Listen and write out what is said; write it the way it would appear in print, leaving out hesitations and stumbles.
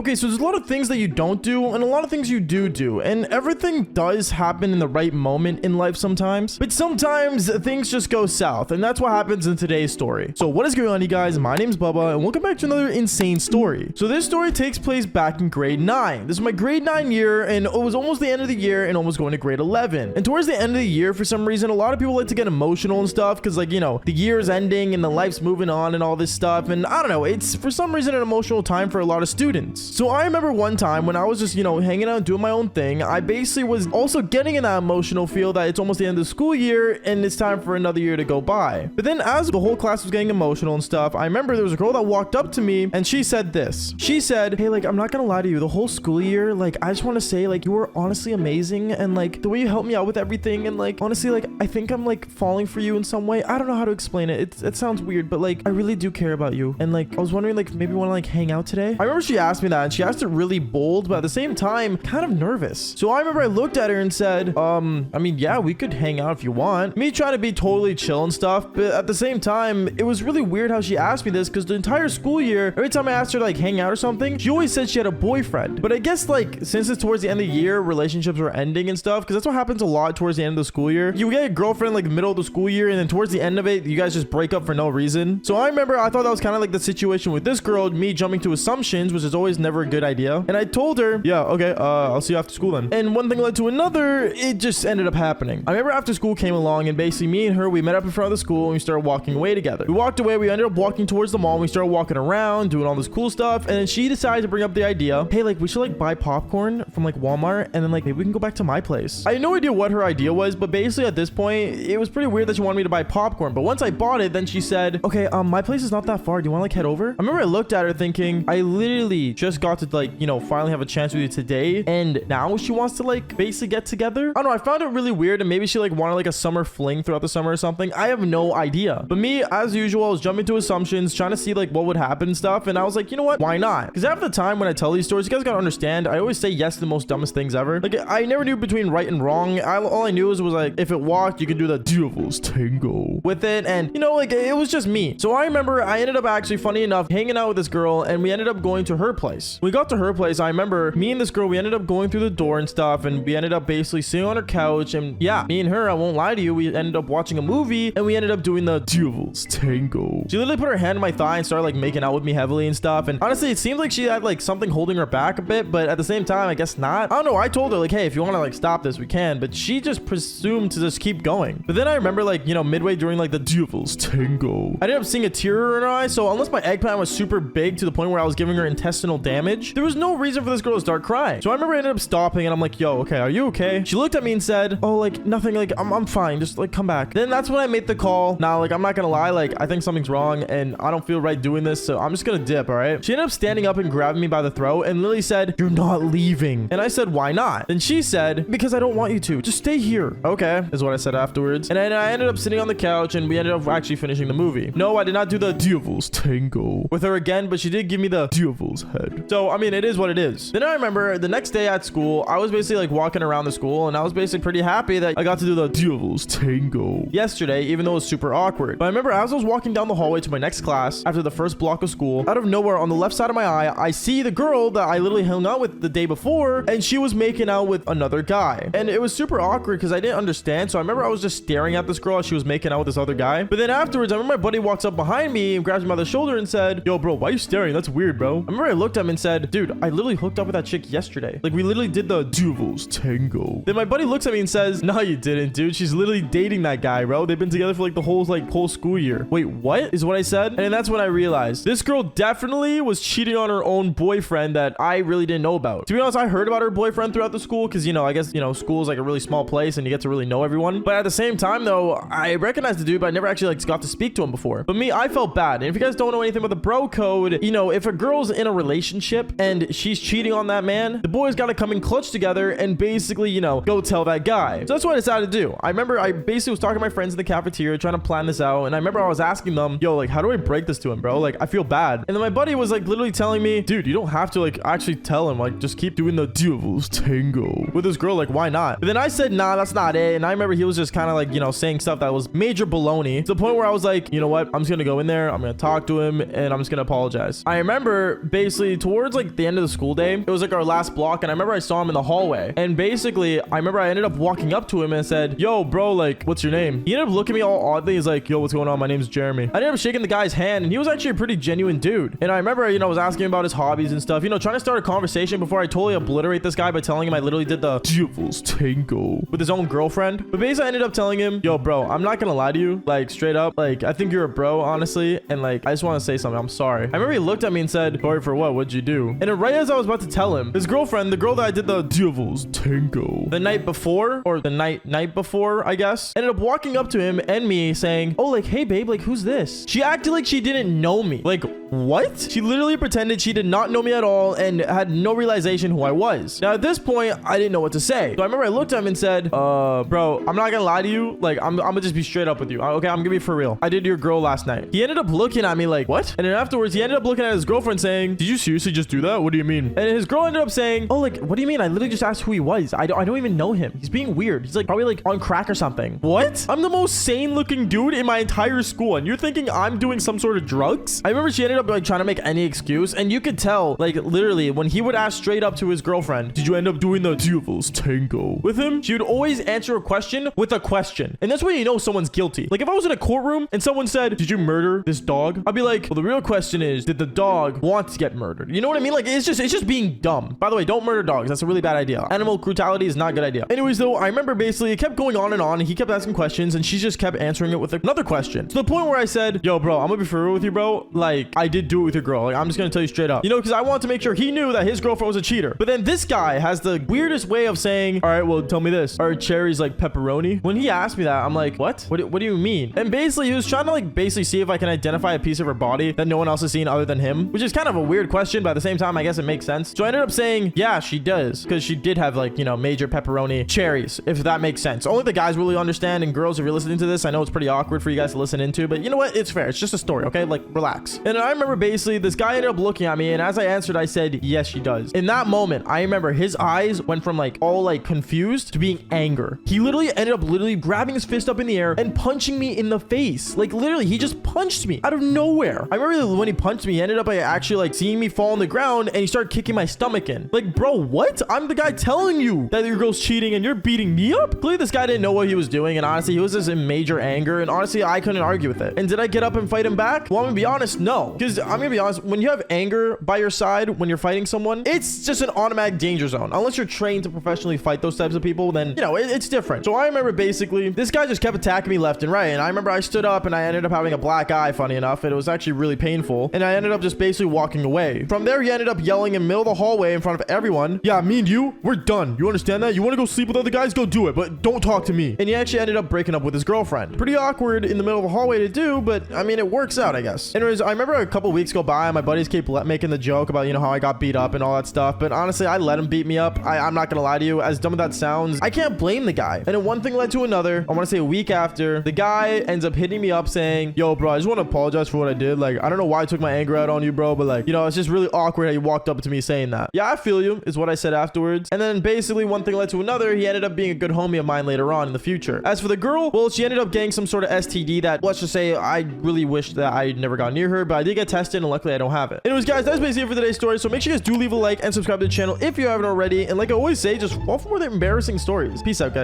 Okay, so there's a lot of things that you don't do and a lot of things you do, and everything does happen in the right moment in life sometimes, but sometimes things just go south, and that's what happens in today's story. So what is going on, you guys? My name's Bubba, and welcome back to another insane story. So this story takes place back in grade 9. This is my grade 9 year, and it was almost the end of the year and almost going to grade 11. And towards the end of the year, for some reason, a lot of people like to get emotional and stuff because, like, you know, the year is ending and the life's moving on and all this stuff, and I don't know, it's for some reason an emotional time for a lot of students. So I remember one time when I was just, you know, hanging out and doing my own thing, I basically was also getting in that emotional feel that it's almost the end of the school year and it's time for another year to go by. But then as the whole class was getting emotional and stuff, I remember there was a girl that walked up to me and she said this. She said, "Hey, like, I'm not gonna lie to you, the whole school year, like, I just want to say, like, you were honestly amazing, and like the way you helped me out with everything, and like honestly, like, I think I'm like falling for you in some way. I don't know how to explain it. It sounds weird, but like I really do care about you, and like I was wondering, like, maybe you want to like hang out today." I remember she asked me that, and she asked it really bold, but at the same time kind of nervous. So I remember I looked at her and said, I mean, yeah, we could hang out if you want. Me trying to be totally chill and stuff, but at the same time, it was really weird how she asked me this, because the entire school year, every time I asked her to like hang out or something, she always said she had a boyfriend. But I guess, like, since it's towards the end of the year, relationships are ending and stuff, because that's what happens a lot towards the end of the school year. You get a girlfriend like middle of the school year, and then towards the end of it, you guys just break up for no reason. So I remember I thought that was kind of like the situation with this girl, me jumping to assumptions, which is always never a good idea. And I told her, yeah, okay, I'll see you after school then. And one thing led to another, it just ended up happening. I remember after school came along, and basically me and her, we met up in front of the school and we started walking away together. We walked away, we ended up walking towards the mall, and we started walking around, doing all this cool stuff. And then she decided to bring up the idea, hey, like, we should like buy popcorn from like Walmart, and then like maybe we can go back to my place. I had no idea what her idea was, but basically at this point, it was pretty weird that she wanted me to buy popcorn. But once I bought it, then she said, okay, my place is not that far. Do you want to like head over? I remember I looked at her thinking, I literally just got to like, you know, finally have a chance with you today, and now she wants to like basically get together. I don't know, I found it really weird, and maybe she like wanted like a summer fling throughout the summer or something. I have no idea. But me, as usual, I was jumping to assumptions, trying to see like what would happen and stuff, and I was like, you know what, why not? Because half the time when I tell these stories, you guys gotta understand, I always say yes to the most dumbest things ever. Like, I never knew between right and wrong. All I knew was like, if it walked, you could do the devil's tango with it, and you know, like, it was just me. So I remember I ended up actually, funny enough, hanging out with this girl, and we ended up going to her place. We got to her place, I remember me and this girl, we ended up going through the door and stuff, and we ended up basically sitting on her couch, and yeah, me and her, I won't lie to you, we ended up watching a movie, and we ended up doing the devil's tango. She literally put her hand on my thigh and started like making out with me heavily and stuff, and honestly, it seemed like she had like something holding her back a bit, but at the same time, I guess not. I don't know, I told her like, hey, if you want to like stop this, we can, but she just presumed to just keep going. But then I remember, like, you know, midway during like the devil's tango, I ended up seeing a tear in her eye. So unless my eggplant was super big to the point where I was giving her intestinal damage, there was no reason for this girl to start crying. So I remember I ended up stopping, and I'm like, yo, okay, are you okay? She looked at me and said, oh, like, nothing, like, I'm fine, just like come back. Then that's when I made the call. Now, like, I'm not gonna lie, like, I think something's wrong and I don't feel right doing this, so I'm just gonna dip. All right. She ended up standing up and grabbing me by the throat and literally said, you're not leaving. And I said, why not? Then she said, because I don't want you to, just stay here. Okay, is what I said afterwards. And then I ended up sitting on the couch, and we ended up actually finishing the movie. No, I did not do the devil's tango with her again, but she did give me the devil's head. So I mean, it is what it is. Then I remember the next day at school, I was basically like walking around the school, and I was basically pretty happy that I got to do the devil's tango yesterday, even though it was super awkward. But I remember as I was walking down the hallway to my next class after the first block of school, out of nowhere on the left side of my eye, I see the girl that I literally hung out with the day before, and she was making out with another guy. And it was super awkward because I didn't understand. So I remember I was just staring at this girl as she was making out with this other guy. But then afterwards, I remember my buddy walks up behind me and grabs me by the shoulder and said, yo, bro, why are you staring? That's weird, bro. I remember I looked at him and said, dude, I literally hooked up with that chick yesterday. Like, we literally did the devil's tango. Then my buddy looks at me and says, no, you didn't, dude. She's literally dating that guy, bro. They've been together for like the whole school year. Wait, what is what I said? And then that's when I realized this girl definitely was cheating on her own boyfriend that I really didn't know about. To be honest, I heard about her boyfriend throughout the school because, you know, I guess, you know, school is like a really small place and you get to really know everyone. But at the same time, though, I recognized the dude, but I never actually like got to speak to him before. But me, I felt bad. And if you guys don't know anything about the bro code, you know, if a girl's in a relationship and she's cheating on that man, the boys got to come in clutch together and basically, you know, go tell that guy. So that's what I decided to do. I remember I basically was talking to my friends in the cafeteria trying to plan this out, and I remember I was asking them, yo, like, how do I break this to him, bro? Like, I feel bad. And then my buddy was like literally telling me, dude, you don't have to like actually tell him, like, just keep doing the devil's tango with this girl. Like, why not? But then I said, nah, that's not it. And I remember he was just kind of like, you know, saying stuff that was major baloney, to the point where I was like, you know what, I'm just gonna go in there, I'm gonna talk to him, and I'm just gonna apologize. I remember basically towards towards like the end of the school day, it was like our last block, and I remember I saw him in the hallway, and basically I remember I ended up walking up to him and said, yo bro, like what's your name? He ended up looking at me all oddly. He's like, yo, what's going on? My name's Jeremy. I ended up shaking the guy's hand, and he was actually a pretty genuine dude. And I remember, you know, I was asking him about his hobbies and stuff, you know, trying to start a conversation before I totally obliterate this guy by telling him I literally did the devil's tango with his own girlfriend. But basically I ended up telling him, yo bro, I'm not gonna lie to you, like straight up, like I think you're a bro, honestly, and like I just want to say something. I'm sorry. I remember he looked at me and said, sorry for what? What'd you do? And then right as I was about to tell him, his girlfriend, the girl that I did the devil's tango the night before, or the night before, I guess, ended up walking up to him and me saying, oh, like, hey babe, like who's this? She acted like she didn't know me. Like, what? She literally pretended she did not know me at all and had no realization who I was. Now at this point, I didn't know what to say. So I remember I looked at him and said, bro, I'm not gonna lie to you. Like, I'm gonna just be straight up with you. Okay, I'm gonna be for real. I did your girl last night. He ended up looking at me like, what? And then afterwards, he ended up looking at his girlfriend saying, did you seriously just do that? What do you mean? And his girl ended up saying, oh, like, what do you mean? I literally just asked who he was. I don't even know him. He's being weird. He's like probably like on crack or something. What? I'm the most sane looking dude in my entire school, and you're thinking I'm doing some sort of drugs? I remember she ended up like trying to make any excuse, and you could tell, like, literally when he would ask straight up to his girlfriend, did you end up doing the devil's tango with him? She would always answer a question with a question, and that's when you know someone's guilty. Like if I was in a courtroom and someone said, did you murder this dog? I'd be like, well, the real question is, did the dog want to get murdered? You know what I mean? Like it's just being dumb. By the way, don't murder dogs. That's a really bad idea. Animal brutality is not a good idea. Anyways, though, I remember basically it kept going on, and he kept asking questions, and she just kept answering it with another question, to the point where I said, yo bro, I'm gonna be for real with you, bro. Like I did do it with your girl. Like I'm just gonna tell you straight up, you know, because I want to make sure he knew that his girlfriend was a cheater. But then this guy has the weirdest way of saying, all right, well, tell me this, are cherries like pepperoni? When he asked me that, I'm like, what do you mean? And basically he was trying to like basically see if I can identify a piece of her body that no one else has seen other than him, which is kind of a weird question, but at the same time I guess it makes sense. So I ended up saying, yeah, she does, because she did have like, you know, major pepperoni cherries, if that makes sense. Only the guys really understand, and girls, if you're listening to this, I know it's pretty awkward for you guys to listen into, but you know what, it's fair. It's just a story, okay? Like relax. And I remember basically this guy ended up looking at me, and as I answered, I said, yes, she does. In that moment, I remember his eyes went from like all like confused to being anger. He literally ended up grabbing his fist up in the air and punching me in the face. Like literally, he just punched me out of nowhere. I remember when he punched me, he ended up like actually like seeing me fall on the ground, and he started kicking my stomach in. Like, bro, what? I'm the guy telling you that your girl's cheating, and you're beating me up? Clearly, this guy didn't know what he was doing, and honestly, he was just in major anger, and honestly, I couldn't argue with it. And did I get up and fight him back? Well, I'm gonna be honest, no. Because I'm gonna be honest, when you have anger by your side when you're fighting someone, it's just an automatic danger zone. Unless you're trained to professionally fight those types of people, then, you know, it's different. So I remember basically, this guy just kept attacking me left and right, and I remember I stood up, and I ended up having a black eye, funny enough, and it was actually really painful, and I ended up just basically walking away. From there, he ended up yelling in the middle of the hallway in front of everyone, yeah, me and you, we're done. You understand that? You want to go sleep with other guys? Go do it, but don't talk to me. And he actually ended up breaking up with his girlfriend. Pretty awkward in the middle of a hallway to do, but I mean, it works out, I guess. Anyways, I remember a couple weeks go by, and my buddies keep making the joke about, you know, how I got beat up and all that stuff, but honestly, I let him beat me up. I'm not gonna lie to you, as dumb as that sounds, I can't blame the guy. And then one thing led to another. I want to say a week after, the guy ends up hitting me up saying, yo bro, I just want to apologize for what I did. Like, I don't know why I took my anger out on you, bro, but like, you know, it's just really awkward how you walked up to me saying that. Yeah, I feel you, is what I said afterwards. And then basically one thing led to another. He ended up being a good homie of mine later on in the future. As for the girl, well, she ended up getting some sort of STD that, let's just say, I really wish that I never got near her, but I did get tested, and luckily I don't have it. Anyways, guys, that's basically it for today's story. So make sure you guys do leave a like and subscribe to the channel if you haven't already. And like I always say, just fall for more embarrassing stories. Peace out, guys.